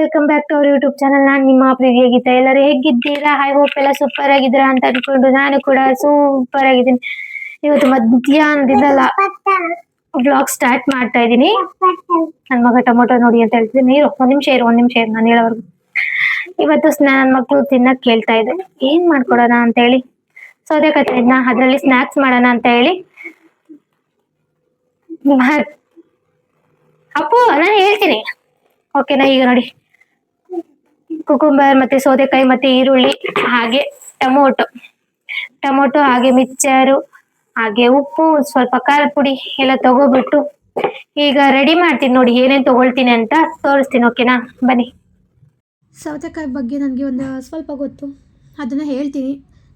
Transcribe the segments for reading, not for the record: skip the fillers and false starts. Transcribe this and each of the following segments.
Welcome back to our YouTube channel. ನಾನು ನಿಮ್ಮ ಪ್ರೀತಿಯ ಗೀತಾ. ಎಲ್ಲರೂ ಹೇಗಿದ್ದೀರಾ? ಐ ಹೋಪ್ ಎಲ್ಲ ಸೂಪರ್ ಆಗಿದ್ದೀರಾ ಅಂತ ಅನ್ಕೊಂಡು ನಾನು ಕೂಡ ಸೂಪರ್ ಆಗಿದ್ದೀನಿ. ಇವತ್ತು ಮಧ್ಯಾಹ್ನದಿಂದ ವ್ಲಾಗ್ ಸ್ಟಾರ್ಟ್ ಮಾಡ್ತಾ ಇದ್ದೀನಿ. ನನ್ನ ಮಗ ಟೊಮೊಟೊ ನೋಡಿ ಅಂತ ಹೇಳ್ತಿದ್ದೀನಿ. ನೀರು ಒಂದ್ ನಿಮಿಷ ಇರು ನಾನು ಹೇಳೋವರೆಗೂ. ಇವತ್ತು ನನ್ನ ಮಕ್ಕಳು ತಿನ್ನಕ್ ಕೇಳ್ತಾ ಇದ್ರು, ಏನ್ ಮಾಡ್ಕೊಡೋಣ ಅಂತ ಹೇಳಿ ಸೌದೆಕಾಯಿ ಅದ್ರಲ್ಲಿ ಸ್ನಾಕ್ಸ್ ಮಾಡೋಣ ಅಂತ ಹೇಳಿ. ಅಪ್ಪು ನಾನು ಹೇಳ್ತೀನಿ ಓಕೆನಾ. ಈಗ ನೋಡಿ, ಕುಕುಂಬರ್ ಮತ್ತೆ ಸೌದೆಕಾಯಿ ಮತ್ತೆ ಈರುಳ್ಳಿ ಹಾಗೆ ಟೊಮೊಟೊ ಹಾಗೆ ಮಿಕ್ಚರು ಹಾಗೆ ಉಪ್ಪು ಸ್ವಲ್ಪ ಖಾರ ಪುಡಿ ಎಲ್ಲ ತಗೋಬಿಟ್ಟು ಈಗ ರೆಡಿ ಮಾಡ್ತೀನಿ. ನೋಡಿ ಏನೇನು ತಗೊಳ್ತೀನಿ ಅಂತ ತೋರಿಸ್ತೀನಿ. ಓಕೆನಾ, ಬನ್ನಿ. ಸೌತೆಕಾಯಿ ಬಗ್ಗೆ ನನಗೆ ಒಂದು ಸ್ವಲ್ಪ ಗೊತ್ತು, ಅದನ್ನು ಹೇಳ್ತೀನಿ.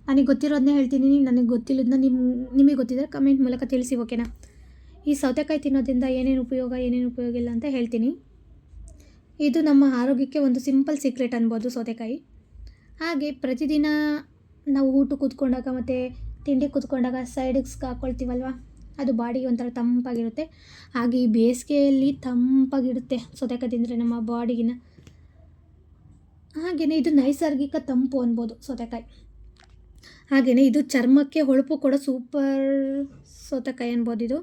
ನನಗೆ ಗೊತ್ತಿರೋದನ್ನೇ ಹೇಳ್ತೀನಿ. ನನಗೆ ಗೊತ್ತಿಲ್ಲದನ್ನ ನಿಮಗೆ ಗೊತ್ತಿದ್ದರೆ ಕಮೆಂಟ್ ಮೂಲಕ ತಿಳಿಸಿ. ಓಕೆನಾ. ಈ ಸೌತೆಕಾಯಿ ತಿನ್ನೋದ್ರಿಂದ ಏನೇನು ಉಪಯೋಗ ಇಲ್ಲ ಅಂತ ಹೇಳ್ತೀನಿ. ಇದು ನಮ್ಮ ಆರೋಗ್ಯಕ್ಕೆ ಒಂದು ಸಿಂಪಲ್ ಸೀಕ್ರೆಟ್ ಅನ್ಬೋದು ಸೌತೆಕಾಯಿ. ಹಾಗೆ ಪ್ರತಿದಿನ ನಾವು ಊಟ ಕೂತ್ಕೊಂಡಾಗ ಮತ್ತು ತಿಂಡಿ ಕೂತ್ಕೊಂಡಾಗ ಸೈಡಿಗೆ ಹಾಕ್ಕೊಳ್ತೀವಲ್ವ, ಅದು ಬಾಡಿಗೆ ಒಂಥರ ತಂಪಾಗಿರುತ್ತೆ. ಹಾಗೆ ಈ ಬೇಸಿಗೆಯಲ್ಲಿ ತಂಪಾಗಿರುತ್ತೆ ಸೌತೆಕಾಯಿ ತಿಂದರೆ ನಮ್ಮ ಬಾಡಿಗಿನ. ಹಾಗೆಯೇ ಇದು ನೈಸರ್ಗಿಕ ತಂಪು ಅನ್ಬೋದು ಸೌತೆಕಾಯಿ. ಹಾಗೆಯೇ ಇದು ಚರ್ಮಕ್ಕೆ ಹೊಳಪು ಕೂಡ ಸೂಪರ್ ಸೌತೆಕಾಯಿ ಅನ್ಬೋದು ಇದು.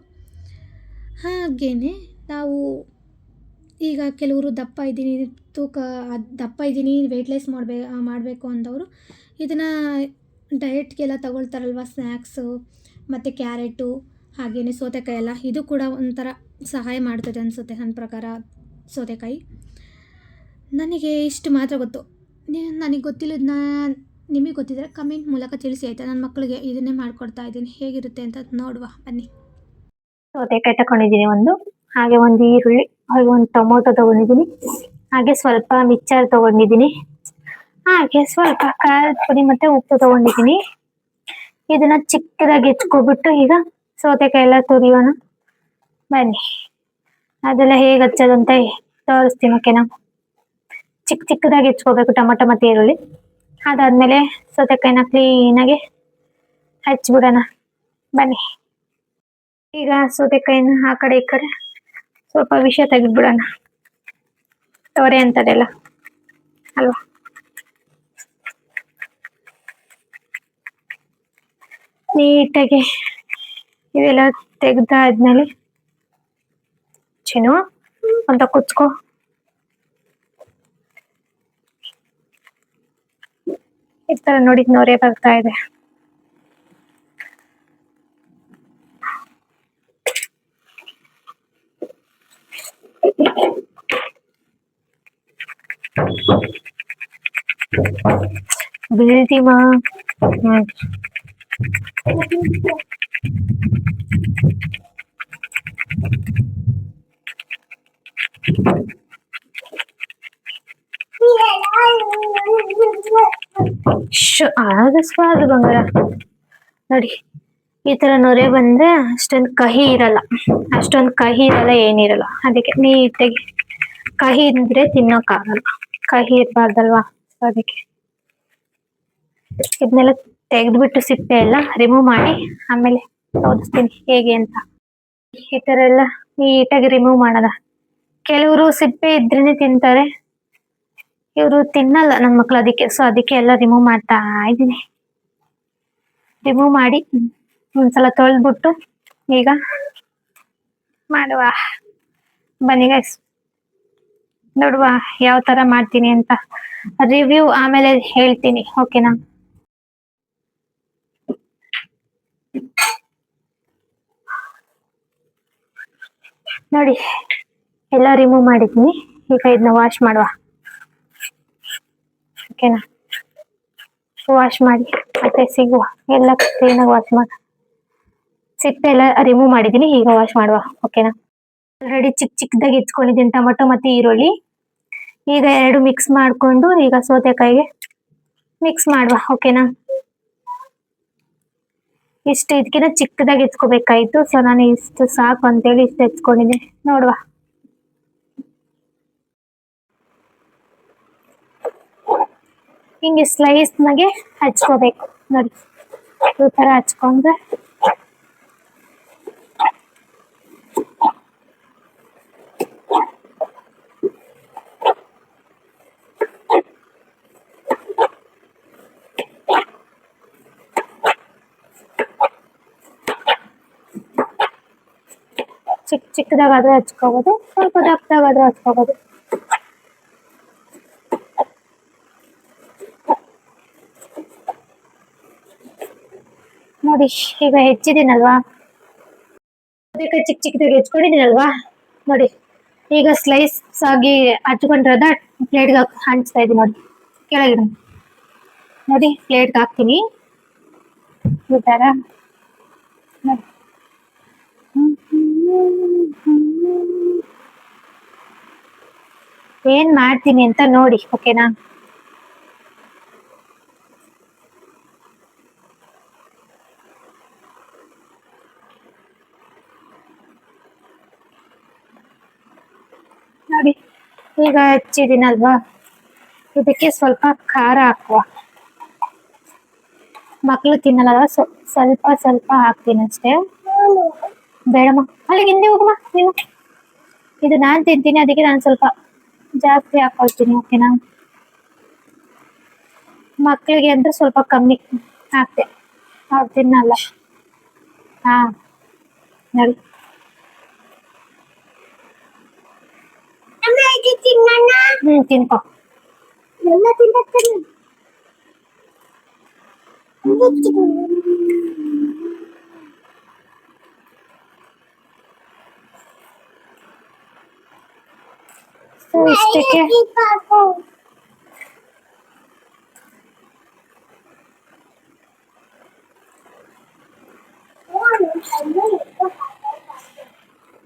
ಹಾಗೆಯೇ ನಾವು ಈಗ ಕೆಲವರು ದಪ್ಪ ಇದ್ದೀನಿ ವೆಯ್ಟ್ ಲಾಸ್ ಮಾಡಬೇಕು ಅಂದವರು ಇದನ್ನು ಡಯಟ್ಗೆಲ್ಲ ತಗೊಳ್ತಾರಲ್ವ, ಸ್ನ್ಯಾಕ್ಸು ಮತ್ತು ಕ್ಯಾರೆಟು ಹಾಗೆಯೇ ಸೌತೆಕಾಯಿ ಎಲ್ಲ, ಇದು ಕೂಡ ಒಂಥರ ಸಹಾಯ ಮಾಡ್ತದೆ ಅನಿಸುತ್ತೆ ನನ್ನ ಪ್ರಕಾರ ಸೌತೆಕಾಯಿ. ನನಗೆ ಇಷ್ಟು ಮಾತ್ರ ಗೊತ್ತು. ನನಗೆ ಗೊತ್ತಿಲ್ಲದನ್ನ ನಿಮಗೆ ಗೊತ್ತಿದ್ದರೆ ಕಮೆಂಟ್ ಮೂಲಕ ತಿಳಿಸಿ ಆಯಿತಾ. ನನ್ನ ಮಕ್ಕಳಿಗೆ ಇದನ್ನೇ ಮಾಡಿಕೊಡ್ತಾ ಇದ್ದೀನಿ, ಹೇಗಿರುತ್ತೆ ಅಂತ ನೋಡುವ ಬನ್ನಿ. ಸೌತೆಕಾಯಿ ತಗೊಂಡಿದ್ದೀನಿ ಒಂದು, ಹಾಗೆ ಒಂದು ಈರುಳ್ಳಿ, ಹಾಗೆ ಒಂದು ಟೊಮೊಟೊ ತಗೊಂಡಿದ್ದೀನಿ, ಹಾಗೆ ಸ್ವಲ್ಪ ಮಿಕ್ಚರ್ ತಗೊಂಡಿದ್ದೀನಿ, ಹಾಗೆ ಸ್ವಲ್ಪ ಖಾರದ ಪುಡಿ ಮತ್ತೆ ಉಪ್ಪು ತಗೊಂಡಿದ್ದೀನಿ. ಇದನ್ನ ಚಿಕ್ಕದಾಗಿ ಹೆಚ್ಕೊಬಿಟ್ಟು ಈಗ ಸೌತೆಕಾಯಿ ಎಲ್ಲ ತುರಿಯೋಣ ಬನ್ನಿ. ಅದೆಲ್ಲ ಹೇಗೆ ಹಚ್ಚೋದು ಅಂತ ತೋರಿಸ್ತೀನಿ. ಓಕೆನಾ. ಚಿಕ್ಕದಾಗಿ ಹೆಚ್ಕೋಬೇಕು ಟೊಮೊಟೊ ಮತ್ತೆ ಈರುಳ್ಳಿ. ಅದಾದ್ಮೇಲೆ ಸೌತೆಕಾಯಿನ ಕ್ಲೀನಾಗಿ ಹಚ್ಬಿಡೋಣ ಬನ್ನಿ. ಈಗ ಸೌತೆಕಾಯಿನ ಆ ಕಡೆ ಈ ಕಡೆ ಸ್ವಲ್ಪ ವಿಷ ತೆಗೆದ್ಬಿಡೋಣ, ತೊರೆ ಅಂತದೆಲ್ಲ ಅಲ್ವಾ. ನೀಟಾಗಿ ಇವೆಲ್ಲ ತೆಗ್ದಾದ್ಮೇಲೆ ಚಿನ್ನು ಅಂತ ಕುಚ್ಕೋ. ಈ ತರ ನೋಡಿ ನೊರೆ ಬರ್ತಾ ಇದೆ. ಬೀಳ್ತೀಮಾ ಆಗಿಸ್ಬಾರ್ದು ಬಂಗಾರ. ನೋಡಿ ಈ ತರ ನೊರೆ ಬಂದ್ರೆ ಅಷ್ಟೊಂದು ಕಹಿ ಇರಲ್ಲ, ಏನಿರಲ್ಲ. ಅದಕ್ಕೆ ನೀಟಾಗಿ, ಕಹಿ ಇದ್ರೆ ತಿನ್ನೋಕ್ಕಾಗಲ್ಲ, ಕಹಿ ಇರ್ಬಾರ್ದಲ್ವಾ. ಅದಕ್ಕೆ ಇದನ್ನೆಲ್ಲ ತೆಗೆದ್ಬಿಟ್ಟು ಸಿಪ್ಪೆ ಎಲ್ಲ ರಿಮೂವ್ ಮಾಡಿ ಆಮೇಲೆ ತೋರಿಸ್ತೀನಿ ಹೇಗೆ ಅಂತ. ಈ ತರ ಎಲ್ಲ ನೀಟಾಗಿ ರಿಮೂವ್ ಮಾಡೋದ. ಕೆಲವರು ಸಿಪ್ಪೆ ಇದ್ರೇನೆ ತಿಂತಾರೆ, ಇವರು ತಿನ್ನಲ್ಲ ನನ್ನ ಮಕ್ಳು. ಅದಕ್ಕೆ ಎಲ್ಲ ರಿಮೂವ್ ಮಾಡ್ತಾ ಇದ್ದೀನಿ. ರಿಮೂವ್ ಮಾಡಿ ಒಂದ್ಸಲ ತೊಳೆದ್ಬಿಟ್ಟು ಈಗ ಮಾಡುವ ಬನ್ನಿ ಗೈಸ್. ನೋಡುವ ಯಾವ ತರ ಮಾಡ್ತೀನಿ ಅಂತ ರಿವ್ಯೂ ಆಮೇಲೆ ಹೇಳ್ತೀನಿ. ಓಕೆನಾ. ನೋಡಿ ಎಲ್ಲ ರಿಮೂವ್ ಮಾಡಿದ್ದೀನಿ. ಈಗ ಇದನ್ನ ವಾಶ್ ಮಾಡುವ. ಓಕೆನಾ. ವಾಶ್ ಮಾಡಿ ಮತ್ತೆ ಸಿಗುವ. ಎಲ್ಲ ಕ್ಲೀನಾಗಿ ವಾಶ್ ಮಾಡಿ ಸಿಪ್ಪೆ ಎಲ್ಲ ರಿಮೂವ್ ಮಾಡಿದ್ದೀನಿ. ಈಗ ವಾಶ್ ಮಾಡುವ. ಓಕೆನಾ. ಆಲ್ರೆಡಿ ಚಿಕ್ಕದಾಗಿ ಹೆಚ್ಕೊಂಡಿದ್ದೀನಿ ಟೊಮೊಟೊ ಮತ್ತೆ ಈರುಳ್ಳಿ. ಈಗ ಎರಡು ಮಿಕ್ಸ್ ಮಾಡ್ಕೊಂಡು ಈಗ ಸೌತೆಕಾಯಿಗೆ ಮಿಕ್ಸ್ ಮಾಡುವ. ಓಕೆನಾ. ಇಷ್ಟು ಇದಕ್ಕಿಂತ ಚಿಕ್ಕದಾಗಿ ಎತ್ಕೋಬೇಕಾಯ್ತು. ಸೊ ನಾನು ಇಷ್ಟು ಸಾಕು ಅಂತೇಳಿ ಇಷ್ಟು ಎತ್ಕೊಂಡಿದ್ದೆ. ನೋಡುವ, ಹಿಂಗೆ ಸ್ಲೈಸ್ನಾಗೆ ಹಚ್ಕೋಬೇಕು ನೋಡಿ. ಈ ತರ ಹಚ್ಕೊಂಡ್ರೆ ಚಿಕ್ಕದಾಗಾದ್ರೂ ಹಚ್ಕೋಬಹುದು, ಸ್ವಲ್ಪ ದಪ್ಪದಾಗಾದ್ರೂ ಹಚ್ಕೋಬಹುದು. ನೋಡಿ ಈಗ ಹೆಚ್ಚಿದ್ದೀನಲ್ವಾ, ಅದಕ್ಕೆ ಚಿಕ್ಕದಾಗಿ ಹೆಚ್ಕೊಂಡಿದ್ದೀನಲ್ವಾ ನೋಡಿ. ಈಗ ಸ್ಲೈಸ್ ಆಗಿ ಹಚ್ಕೊಂಡಿರೋದ ಪ್ಲೇಟ್ಗೆ ಹಂಚ್ತಾ ಇದ್ದೀನಿ ನೋಡಿ. ಕೆಳಗಿಡ ನೋಡಿ, ಪ್ಲೇಟ್ಗೆ ಹಾಕ್ತೀನಿ ಈ ತರ ನೋಡಿ. ಏನ್ ಮಾಡ್ತೀನಿ ಅಂತ ನೋಡಿ, ಓಕೆನಾ? ನೋಡಿ ಈಗ ಹಚ್ಚಿದ್ದೀನಲ್ವಾ, ಇದಕ್ಕೆ ಸ್ವಲ್ಪ ಖಾರ ಹಾಕುವ. ಮಕ್ಳು ತಿನ್ನಲ್ಲ, ಸ್ವಲ್ಪ ಸ್ವಲ್ಪ ಹಾಕ್ತೀನಿ ಅಷ್ಟೇ. ಬೇಡಮ್ಮ, ಅಲ್ಲಿಗೆ ಹಿಂದೆ ಹೋಗಮ್ಮ ನೀನು. ಇದು ನಾನ್ ತಿಂತೀನಿ, ಅದಕ್ಕೆ ನಾನು ಸ್ವಲ್ಪ ಜಾಸ್ತಿ ಹಾಕೊಳ್ತೀನಿ, ಓಕೆನಾ? ಮಕ್ಕಳಿಗೆ ಅಂದ್ರೆ ಸ್ವಲ್ಪ ಕಮ್ಮಿ ಹಾಕ್ತೆ, ಅವ್ರು ತಿನ್ನಲ್ಲ. ಹಾ ನೋಡಿ, ತಿನ್ಕೋ. ಇಷ್ಟಕ್ಕೆ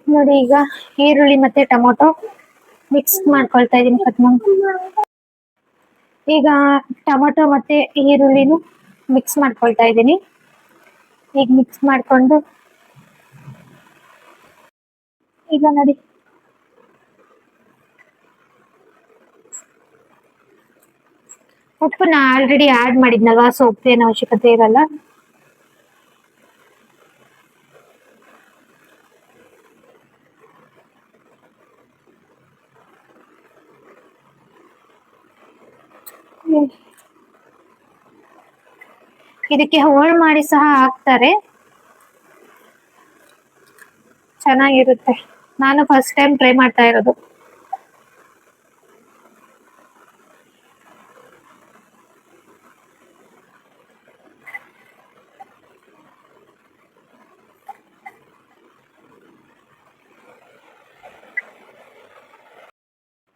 ನೋಡಿ, ಈಗ ಈರುಳ್ಳಿ ಮತ್ತೆ ಟೊಮೊಟೊ ಮಿಕ್ಸ್ ಮಾಡ್ಕೊಳ್ತಾ ಇದೀನಿ, ಕಟ್ ಮಾಡಿ. ಈಗ ಟೊಮೊಟೊ ಮತ್ತೆ ಈರುಳ್ಳಿನೂ ಮಿಕ್ಸ್ ಮಾಡ್ಕೊಳ್ತಾ ಇದ್ದೀನಿ. ಈಗ ಮಿಕ್ಸ್ ಮಾಡ್ಕೊಂಡು ಈಗ ನೋಡಿ, ಉಪ್ಪನ್ನ ಆಲ್ರೆಡಿ ಆಡ್ ಮಾಡಿದ್ನಲ್ವಾ, ಸೊ ಉಪ್ಪೇನು ಅವಶ್ಯಕತೆ ಇರಲ್ಲ. ಇದಕ್ಕೆ ಹೋಳ್ ಮಾಡಿ ಸಹ ಹಾಕ್ತಾರೆ, ಚೆನ್ನಾಗಿರುತ್ತೆ. ನಾನು ಫಸ್ಟ್ ಟೈಮ್ ಟ್ರೈ ಮಾಡ್ತಾ ಇರೋದು.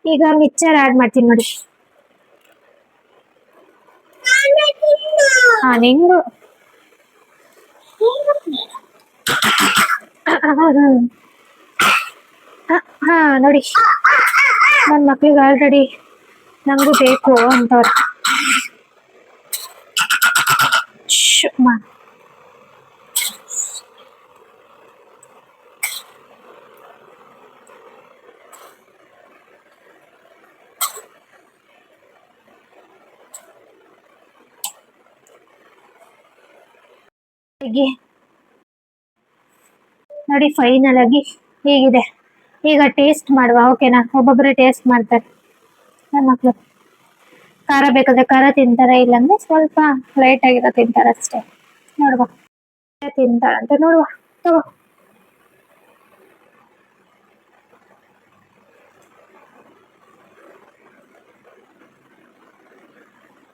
ಈಗ ಮಿಕ್ಸರ್ ಆಡ್ ಮಾಡ್ತೀನಿ ನೋಡಿ. ಹಾ, ನಿಂಗು ಹಾ ನೋಡಿ, ನನ್ನ ಮಕ್ಳಿಗೆ ಆಲ್ರೆಡಿ ನಂಗೂ ಬೇಕು ಅಂತವ್ರು. ನೋಡಿ, ಫೈನಲ್ ಆಗಿ ಹೀಗಿದೆ. ಈಗ ಟೇಸ್ಟ್ ಮಾಡುವ, ಓಕೆನಾ? ಒಬ್ಬೊಬ್ಬರೇ ಟೇಸ್ಟ್ ಮಾಡ್ತಾರೆ. ನನ್ನ ಮಕ್ಳು ಖಾರ ಬೇಕಾದ್ರೆ ಖಾರ ತಿಂತಾರೆ, ಇಲ್ಲಾಂದ್ರೆ ಸ್ವಲ್ಪ ಲೈಟ್ ಆಗಿರೋ ತಿಂತಾರೆ ಅಷ್ಟೇ. ನೋಡುವ ತಿಂತಾರಂತೆ, ನೋಡುವ. ತಗೋ,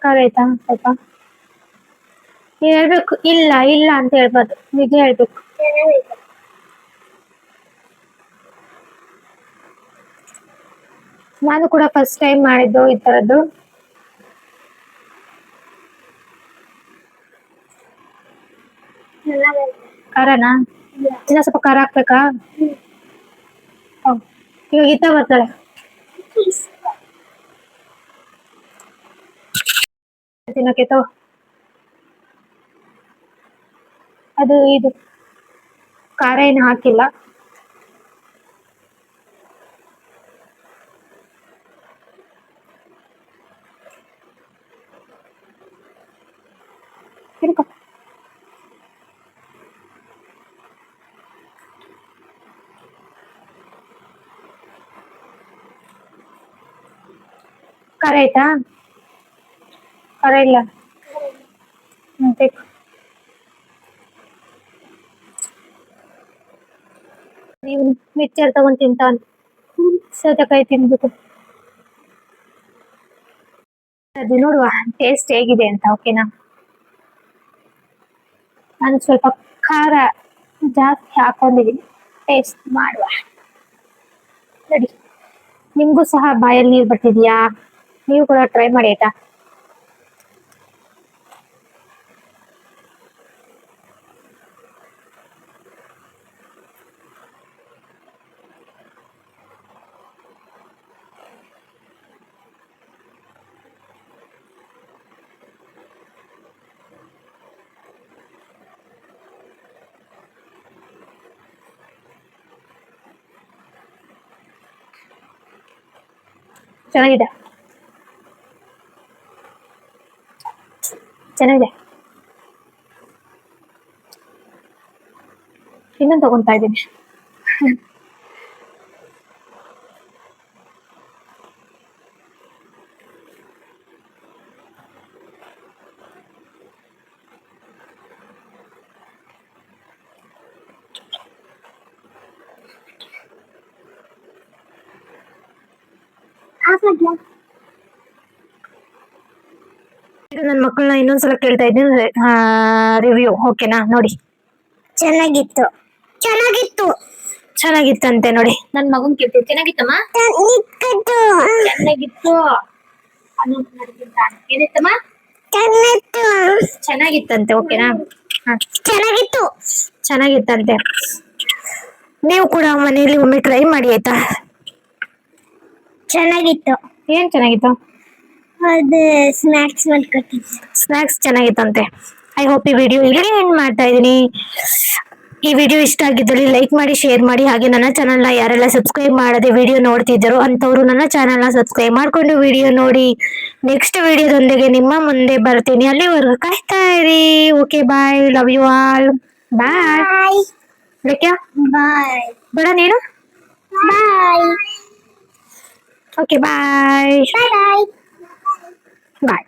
ಖಾರ ಆಯ್ತಾ? ಸ್ವಲ್ಪ ಹೇಳ್ಬೇಕು, ಇಲ್ಲ ಇಲ್ಲ ಅಂತ ಹೇಳ್ಬಾರ್ದು, ನಿಜ ಹೇಳ್ಬೇಕು. ನಾನು ಕೂಡ ಫಸ್ಟ್ ಟೈಮ್ ಮಾಡಿದ್ದು ಈ ತರದ್ದು. ಖಾರನಾ? ಇನ್ನ ಸ್ವಲ್ಪ ಖಾರ ಹಾಕ್ಬೇಕಾ? ಇವಾಗ ಈತ ಬರ್ತಾಳೆ, ತಿನ್ನಕ್ಕೆ. ತಗೋ, ಅದು ಇದು ಖಾರ ಏನು ಹಾಕಿಲ್ಲ. ತಿರ್ಕೊ. ಖಾರ ಆಯ್ತಾ? ಖಾರ ಇಲ್ಲ. ಮತ್ತೆ ನೀವು ಮಿಕ್ಚರ್ ತಗೊಂಡ್ ತಿಂತಾನೆ ಸೌತೆಕಾಯಿ ತಿನ್ಬಿಟ್ಟು. ಅದು ನೋಡುವ ಟೇಸ್ಟ್ ಹೇಗಿದೆ ಅಂತ. ಓಕೆನಾ? ನಾನು ಸ್ವಲ್ಪ ಖಾರ ಜಾಸ್ತಿ ಹಾಕೊಂಡಿದ್ದೀನಿ, ಟೇಸ್ಟ್ ಮಾಡುವ. ನೋಡಿ, ನಿಮ್ಗೂ ಸಹ ಬಾಯಲ್ಲಿ ನೀರು ಬರ್ತಿದ್ಯಾ? ನೀವು ಕೂಡ ಟ್ರೈ ಮಾಡಿ ಆಯ್ತಾ? ಚೆನ್ನಾಗಿದೆ, ಚೆನ್ನಾಗಿದೆ. ಇನ್ನೊಂದು ತಗೊಂತಾ ಇದ್ದೀನಿ. ನನ್ನ ಮಕ್ಕಳನ್ನ ಇನ್ನೊಂದ್ಸಲ ಕೇಳ್ತಾ ಇದ್ದೀನಿ ರಿವ್ಯೂ. ಓಕೆನಾ? ನೋಡಿ, ಚೆನ್ನಾಗಿತ್ತು, ಚೆನ್ನಾಗಿತ್ತು, ಚೆನ್ನಾಗಿತ್ತಂತೆ. ನೋಡಿ, ನನ್ನ ಮಗನ್ ಕೇಳ್ತೀವಿ, ಚೆನ್ನಾಗಿತ್ತಮ್ಮ, ಚೆನ್ನಾಗಿತ್ತು ಏನಿತ್ತಮ್ಮ, ಚೆನ್ನಾಗಿತ್ತಂತೆ. ಓಕೆನಾ? ಚೆನ್ನಾಗಿತ್ತು, ಚೆನ್ನಾಗಿತ್ತಂತೆ. ನೀವು ಕೂಡ ಮನೆಯಲ್ಲಿ ಒಮ್ಮೆ ಟ್ರೈ ಮಾಡಿ ಆಯ್ತಾ? ಚೆನ್ನಾಗಿತ್ತು. ಏನ್ ಚೆನ್ನಾಗಿತ್ತು? ಅದು ಸ್ನಾಕ್ಸ್ ಮಾಡ್ಕೊಟ್ಟಿದ್ದೆ. ಸ್ನಾಕ್ಸ್ ಚೆನ್ನಾಗಿತ್ತಂತೆ. ಐ ಹೋಪ್ ಈ ವಿಡಿಯೋ ಇಲ್ಲಿಗೆ ಎಂಡ್ ಮಾಡ್ತಾ ಇದ್ದೀನಿ. ಈ ವಿಡಿಯೋ ಇಷ್ಟ ಆಗಿದ್ದಲ್ಲಿ ಲೈಕ್ ಮಾಡಿ, ಶೇರ್ ಮಾಡಿ. ಹಾಗೆ ನನ್ನ ಚಾನಲ್ನ ಯಾರೆಲ್ಲ ಸಬ್ಸ್ಕ್ರೈಬ್ ಮಾಡದೆ ವಿಡಿಯೋ ನೋಡ್ತಿದ್ದಾರೋ ಅಂಥವ್ರು ನನ್ನ ಚಾನಲ್ನ ಸಬ್ಸ್ಕ್ರೈಬ್ ಮಾಡ್ಕೊಂಡು ವಿಡಿಯೋ ನೋಡಿ. ನೆಕ್ಸ್ಟ್ ವಿಡಿಯೋದೊಂದಿಗೆ ನಿಮ್ಮ ಮುಂದೆ ಬರ್ತೀನಿ. ಅಲ್ಲಿವರೆಗೂ ಕಾಯ್ತಾ ಇರಿ. Okay, bye, love you all. Bye. Bye ಬೇಡ ನೀನು? ಬಾಯ್. ಓಕೆ, ಬಾಯ್ ಬಾಯ್ ಬಾಯ್.